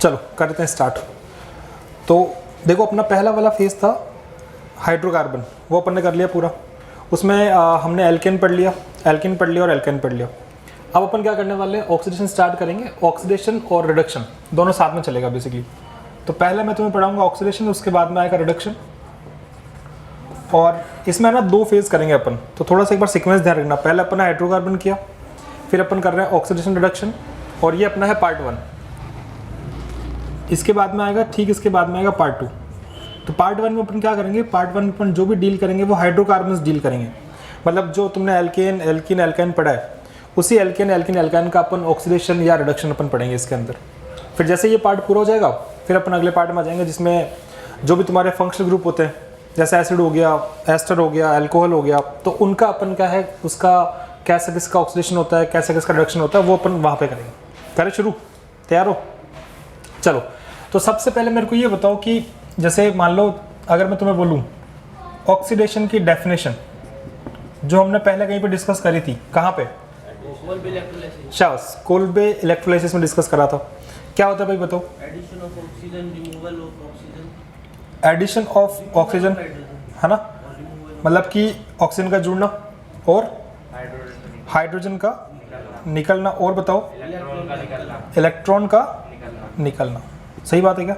चलो करते हैं स्टार्ट। तो देखो अपना पहला वाला फेज था हाइड्रोकार्बन, वो अपन ने कर लिया पूरा। उसमें हमने एल्केन पढ़ लिया और एल्केन पढ़ लिया। अब अपन क्या करने वाले हैं, ऑक्सीडेशन स्टार्ट करेंगे। ऑक्सीडेशन और रिडक्शन दोनों साथ में चलेगा बेसिकली। तो पहले मैं तुम्हें पढ़ाऊंगा ऑक्सीडेशन, उसके बाद में आएगा रिडक्शन। और इसमें ना दो फेज करेंगे अपन, तो थोड़ा सा एक बार सीक्वेंस ध्यान रखना। पहले अपन ने हाइड्रोकार्बन किया, फिर अपन कर रहे हैं ऑक्सीडेशन रिडक्शन, और ये अपना है पार्ट 1। इसके बाद में आएगा, ठीक इसके बाद में आएगा पार्ट 2। तो पार्ट 1 में अपन क्या करेंगे, पार्ट 1 में अपन जो भी डील करेंगे वो हाइड्रोकार्बन्स डील करेंगे। मतलब जो तुमने एल्केन एल्कीन एल्काइन पढ़ा है, उसी एल्केन एल्कीन एल्काइन का अपन ऑक्सीडेशन या रिडक्शन अपन पढ़ेंगे इसके अंदर। फिर जैसे ये पार्ट पूरा हो जाएगा, फिर अपन अगले पार्ट में आ जाएंगे जिसमें जो भी तुम्हारे फंक्शनल ग्रुप होते हैं, जैसे एसिड हो गया, एस्टर हो गया, अल्कोहल हो गया, तो उनका अपन क्या है, उसका कैसे किसका ऑक्सीडेशन होता है, कैसे किसका रिडक्शन होता है, वो अपन वहाँ पे करेंगे। करें शुरू, तैयार हो? चलो, तो सबसे पहले मेरे को ये बताओ कि जैसे मान लो अगर मैं तुम्हें बोलूँ ऑक्सीडेशन की डेफिनेशन जो हमने पहले कहीं पे डिस्कस करी थी, कहाँ पे? शाबाश, कोल्बे इलेक्ट्रोलाइसिस में डिस्कस करा था। क्या होता है भाई बताओ? Addition of oxygen, removal of oxygen, addition of oxygen, है ना, मतलब कि ऑक्सीजन का जुड़ना और हाइड्रोजन का निकलना, और बताओ इलेक्ट्रॉन का निकलना। सही बात है क्या?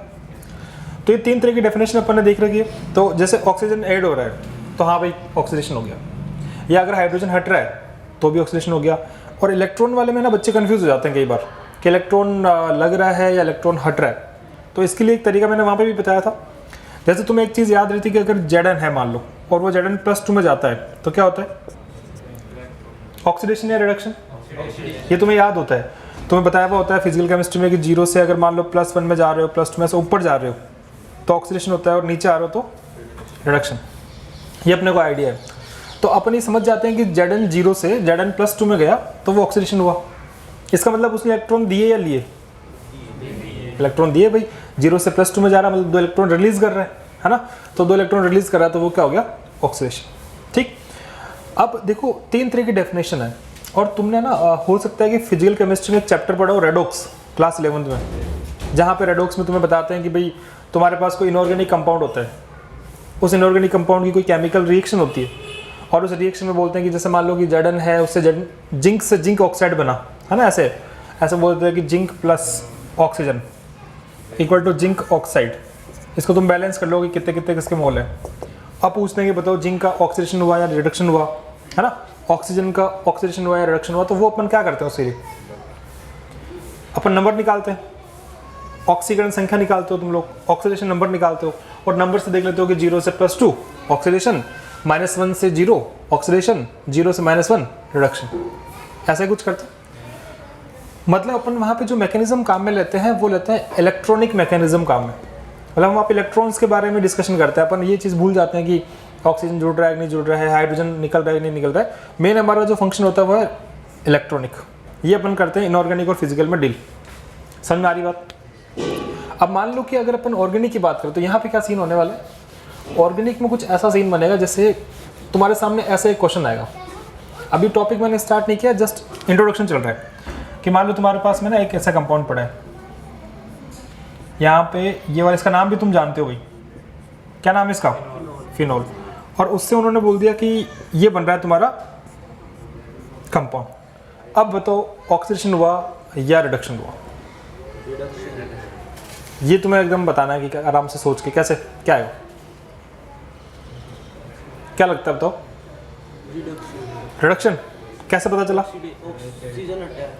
तो ये 3 तरह की डेफिनेशन अपन ने देख रखी है। तो जैसे ऑक्सीजन ऐड हो रहा है तो हाँ भाई ऑक्सीडेशन हो गया, या अगर हाइड्रोजन हट रहा है तो भी ऑक्सीडेशन हो गया। और इलेक्ट्रॉन वाले में ना बच्चे कंफ्यूज हो जाते हैं कई बार कि इलेक्ट्रॉन लग रहा है या इलेक्ट्रॉन हट रहा है। तो इसके लिए एक तरीका मैंने वहाँ पे भी बताया था। जैसे तुम्हें एक चीज़ याद रही थी कि अगर Zn है मान लो, और वो Zn+2 में जाता है तो क्या होता है, ऑक्सीडेशन या रिडक्शन? ये तुम्हें याद होता है, तुम्हें बताया हुआ होता है फिजिकल केमिस्ट्री में कि 0 से अगर मान लो +1 में जा रहे हो, +2 में से ऊपर जा रहे हो तो ऑक्सीडेशन होता है, और नीचे आ रहे हो तो रिडक्शन। ये अपने को आइडिया है। तो अपन ये समझ जाते हैं कि Zn 0 से Zn+2 में गया तो वो ऑक्सीडेशन हुआ। इसका मतलब उसने इलेक्ट्रॉन दिए या लिए? इलेक्ट्रॉन दिए भाई। 0 से +2 में जा रहा मतलब 2 इलेक्ट्रॉन रिलीज कर रहा है ना, तो 2 इलेक्ट्रॉन रिलीज कर रहा है तो वो क्या हो गया, ऑक्सीडेशन। ठीक, अब देखो 3 तरह की डेफिनेशन है। और तुमने ना हो सकता है कि फिजिकल केमिस्ट्री में एक चैप्टर पढ़ा हो रेडॉक्स क्लास 11th में, जहाँ पे रेडॉक्स में तुम्हें बताते हैं कि भाई तुम्हारे पास कोई इनऑर्गेनिक कंपाउंड होता है, उस इनऑर्गेनिक कंपाउंड की कोई केमिकल रिएक्शन होती है, और उस रिएक्शन में बोलते हैं कि जैसे मान लो कि Zn है, उससे जिंक से जिंक ऑक्साइड बना, है ना, ऐसे बोलते हैं कि zinc plus oxygen equal to zinc oxide. इसको तुम बैलेंस कर लो कि कितने कितने किसके मोल है। अब पूछते हैं कि बताओ जिंक का ऑक्सीडेशन हुआ या रिडक्शन हुआ, है ना, ऑक्सीजन का ऑक्सीडेशन हुआ या रिडक्शन हुआ, तो वो अपन क्या करते हैं, उसके लिए अपन नंबर निकालते हैं। ऑक्सीकरण संख्या निकालते हो तुम लोग, ऑक्सीडेशन नंबर निकालते हो, और नंबर से देख लेते हो कि 0 से +2 ऑक्सीडेशन, -1 से 0 ऑक्सीडेशन, 0 से -1 रिडक्शन, ऐसा कुछ करते हैं। मतलब अपन वहाँ पे जो मैकेनिज्म काम में लेते हैं वो लेते हैं इलेक्ट्रॉनिक मैकेनिज्म काम में। मतलब हम वहाँ पे इलेक्ट्रॉन्स के बारे में डिस्कशन करते हैं। अपन ये चीज़ भूल जाते हैं कि ऑक्सीजन जुड़ रहा है कि नहीं जुड़ रहा है, हाइड्रोजन निकल रहा है कि नहीं निकल रहा है। मेन हमारा जो फंक्शन होता है वो है इलेक्ट्रॉनिक। ये अपन करते हैं इनऑर्गेनिक और फिजिकल में डील। समझ में आ रही बात? अब मान लो कि अगर अपन ऑर्गेनिक की बात करें तो यहाँ पे क्या सीन होने वाला है, ऑर्गेनिक में कुछ ऐसा सीन बनेगा जैसे तुम्हारे सामने ऐसा एक क्वेश्चन आएगा। अभी टॉपिक मैंने स्टार्ट नहीं किया, जस्ट इंट्रोडक्शन चल रहा है कि मान लो तुम्हारे पास में ना एक ऐसा कंपाउंड पड़ा है, यहाँ पे ये वाला, इसका नाम भी तुम जानते हो भाई, क्या नाम है इसका? फिनोल। और उससे उन्होंने बोल दिया कि ये बन रहा है तुम्हारा कंपाउंड। अब बताओ ऑक्सीडेशन हुआ या रिडक्शन हुआ? ये तुम्हें एकदम बताना है कि आराम से सोच के, कैसे क्या है, क्या लगता है बताओ? रिडक्शन। कैसे पता चला? ऑक्सीजन हटा है।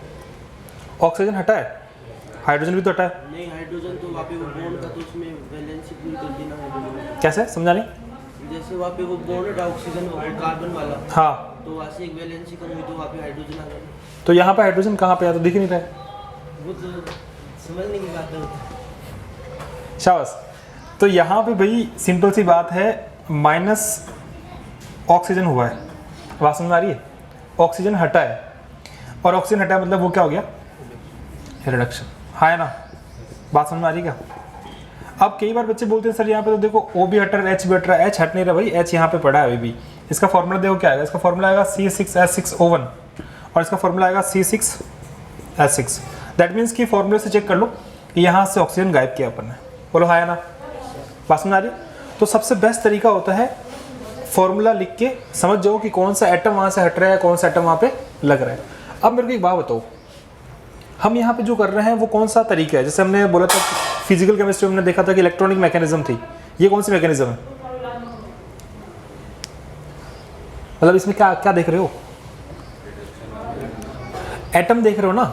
ऑक्सीजन हटा है, हाइड्रोजन भी तो हटा है। नहीं, हाइड्रोजन तो वहाँ पे वो बॉन्ड था तो उसमें वैलेंसी पूरी कर दी ना हाइड्रोजन। कैसे, समझा नहीं? जैसे वहाँ पे वो बॉन्ड था ऑक्सीजन और कार्बन वाला, हाँ, तो वहाँ से एक वैलेंसी कम हुई तो वहाँ पे हाइड्रोजन आ गया। तो यहाँ पे हाइड्रोजन कहाँ पे है, तो दिख ही नहीं रहा है। वो तो समझने की बात है। शाबाश। तो यहाँ पे भाई सिंपल सी बात है, माइनस ऑक्सीजन हुआ है। बात समझ में आ रही है? ऑक्सीजन हटा है, और ऑक्सीजन हटा मतलब वो क्या हो गया, रिडक्शन। हाँ है ना, बात समझ में आ रही क्या? अब कई बार बच्चे बोलते हैं सर यहाँ पे तो देखो O भी हट रहा है, H भी हट रहा है। H हट नहीं रहा भाई, H यहाँ पे पड़ा है अभी भी। इसका फॉर्मूला देखो क्या आएगा, इसका फॉर्मूला आएगा C6H6O1, और इसका फॉर्मूला आएगा C6H6। दैट मीन्स कि फॉर्मूले से चेक कर लो कि यहाँ से ऑक्सीजन गायब किया अपन ने। बोलो हाँ या ना, बात समझ आ रही? तो सबसे बेस्ट तरीका होता है फॉर्मूला लिख के समझ जाओ कि कौन सा एटम वहाँ से हट रहा है, कौन सा एटम वहाँ पे लग रहा है। अब मेरे को एक बात बताओ, हम यहाँ पे जो कर रहे हैं वो कौन सा तरीका है? जैसे हमने बोला था फिजिकल केमिस्ट्री में हमने देखा था कि इलेक्ट्रॉनिक मैकेनिज्म थी, ये कौन सी मैकेनिज्म है? मतलब इसमें क्या क्या देख रहे हो? एटम देख रहे हो ना,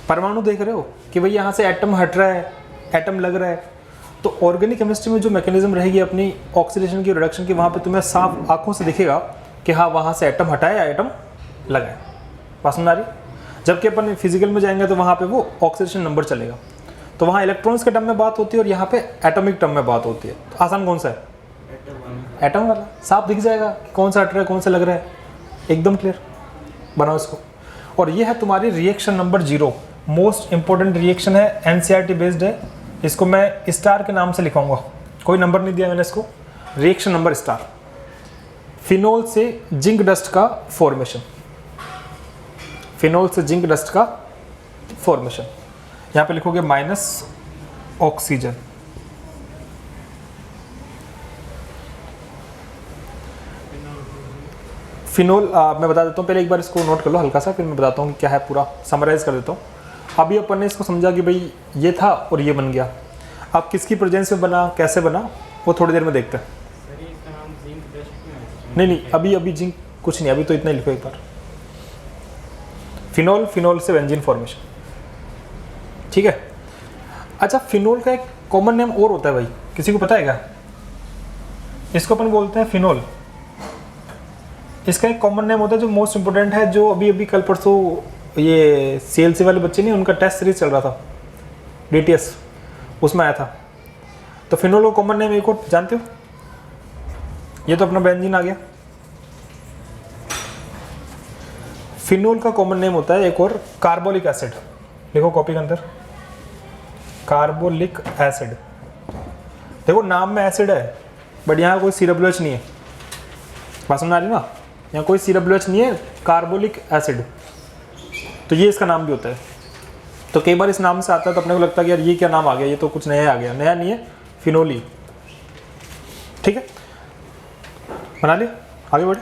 परमाणु देख रहे हो कि भाई यहाँ से एटम हट रहा है, एटम लग रहा है। तो ऑर्गेनिक केमिस्ट्री में जो मैकेनिज्म रहेगी अपनी ऑक्सीडेशन की, रिडक्शन की, वहाँ पे तुम्हें साफ आंखों से दिखेगा कि हाँ वहाँ से एटम हटाया या एटम लगाया। बात समझ आ रही? जबकि अपन फिजिकल में जाएंगे तो वहाँ पे वो ऑक्सीडेशन नंबर चलेगा, तो वहाँ इलेक्ट्रॉन्स के टर्म में बात होती है और यहाँ पे एटॉमिक टर्म में बात होती है। तो आसान कौन सा है? एटम वाला। साफ दिख जाएगा कि कौन सा हट रहा है, कौन सा लग रहा है, एकदम क्लियर। बनाओ इसको। और ये है तुम्हारी reaction number 0, most important reaction है, एनसीईआरटी बेस्ड है। इसको मैं स्टार के नाम से लिखाऊंगा, कोई नंबर नहीं दिया मैंने इसको। रिएक्शन नंबर स्टार, फिनोल से जिंक डस्ट का फॉर्मेशन, फिनोल से जिंक डस्ट का फॉर्मेशन। यहाँ पे लिखोगे माइनस ऑक्सीजन, फिनोल। मैं बता देता हूँ, पहले एक बार इसको नोट कर लो हल्का सा, फिर मैं बताता हूँ क्या है, पूरा समराइज कर देता हूँ। अभी अपन ने इसको समझा कि भाई ये था और ये बन गया। अब किसकी प्रेजेंस में बना, कैसे बना, वो थोड़ी देर में देखते हैं। नहीं, अभी जिंक कुछ नहीं, अभी तो इतना ही लिखो एक बार। फिनोल, फिनोल से बेंजीन फॉर्मेशन, ठीक है। अच्छा, फिनोल का एक कॉमन नेम और होता है भाई, किसी को पता है क्या? इसको अपन बोलते हैं फिनोल। इसका एक कॉमन नेम होता है जो मोस्ट इंपोर्टेंट है, जो अभी कल परसों ये CLC वाले बच्चे नहीं, उनका टेस्ट सीरीज चल रहा था DTS, उसमें आया था। तो फिनोल का कॉमन नेम एक और जानते हो? ये तो अपना बेंजीन आ गया। फिनोल का कॉमन नेम होता है एक और, कार्बोलिक एसिड। देखो कॉपी के अंदर, कार्बोलिक एसिड। देखो नाम में एसिड है, बट यहाँ कोई COH नहीं है। बात समझ आ रही ना? यहाँ कोई COH नहीं है, कार्बोलिक एसिड। तो ये इसका नाम भी होता है। तो कई बार इस नाम से आता है तो अपने को लगता है कि यार ये क्या नाम आ गया, ये तो कुछ नया आ गया। नया नहीं है, फिनोली, ठीक है। बना लिया, आगे बढ़े।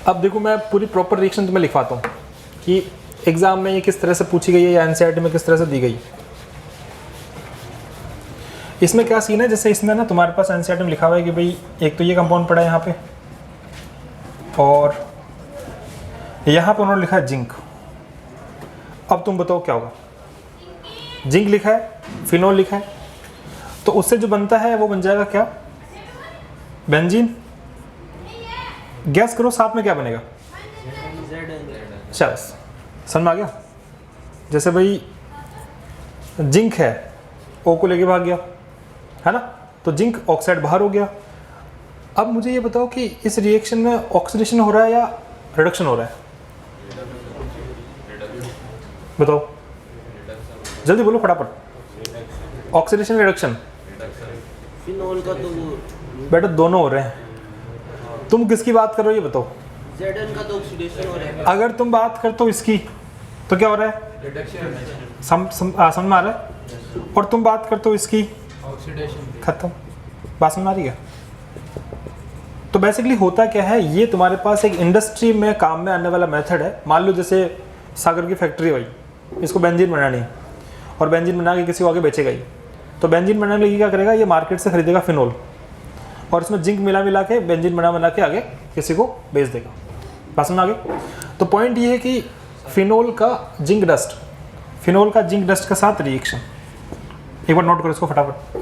अब देखो मैं पूरी प्रॉपर रिएक्शन तुम्हें लिखवाता हूँ कि एग्जाम में ये किस तरह से पूछी गई है या एनसीईआरटी में किस तरह से दी गई। इसमें क्या सीन है, जैसे इसमें ना तुम्हारे पास एनसीईआरटी में लिखा हुआ है कि भाई एक तो ये कंपाउंड पड़ा है यहाँ पे, और यहाँ पे उन्होंने लिखा है जिंक। अब तुम बताओ क्या होगा? जिंक लिखा है, फिनोल लिखा है, तो उससे जो बनता है वो बन जाएगा क्या? बेंजीन। गैस करो साथ में क्या बनेगा? शाबाश, समझ में आ गया। जैसे भाई जिंक है, ओ को लेके भाग गया, है ना, तो जिंक ऑक्साइड बाहर हो गया। अब मुझे ये बताओ कि इस रिएक्शन में ऑक्सीडेशन हो रहा है या रिडक्शन हो रहा है? बताओ जल्दी बोलो फटाफट। Oxidation, reduction? फिनोल का तो वो बेटा दोनों हो रहे हैं। तुम किसकी बात कर रहे हो ये बताओ? Zn का तो ऑक्सीडेशन हो रहा है। अगर तुम बात करते हो इसकी तो क्या हो रहा है? रिडक्शन। समझ में आ रहा है? और तुम बात करते हो इसकी, ऑक्सीडेशन। खत्म। बात समझ आ रही है? तो बेसिकली होता क्या है, ये तुम्हारे पास एक इंडस्ट्री में काम में आने वाला मेथड है। मान लो जैसे सागर की फैक्ट्री भाई, इसको बेंजीन बनानी है और बेंजीन बना के किसी को आगे बेचेगा ही, तो बेंजीन बनाने के क्या करेगा, ये मार्केट से खरीदेगा फिनोल और इसमें जिंक मिला के बेंजीन बना के आगे किसी को बेच देगा। बात समझ आ गई? तो पॉइंट ये है कि फिनोल का जिंक डस्ट, फिनोल का जिंक डस्ट के साथ रिएक्शन, एक बार नोट करो इसको फटाफट।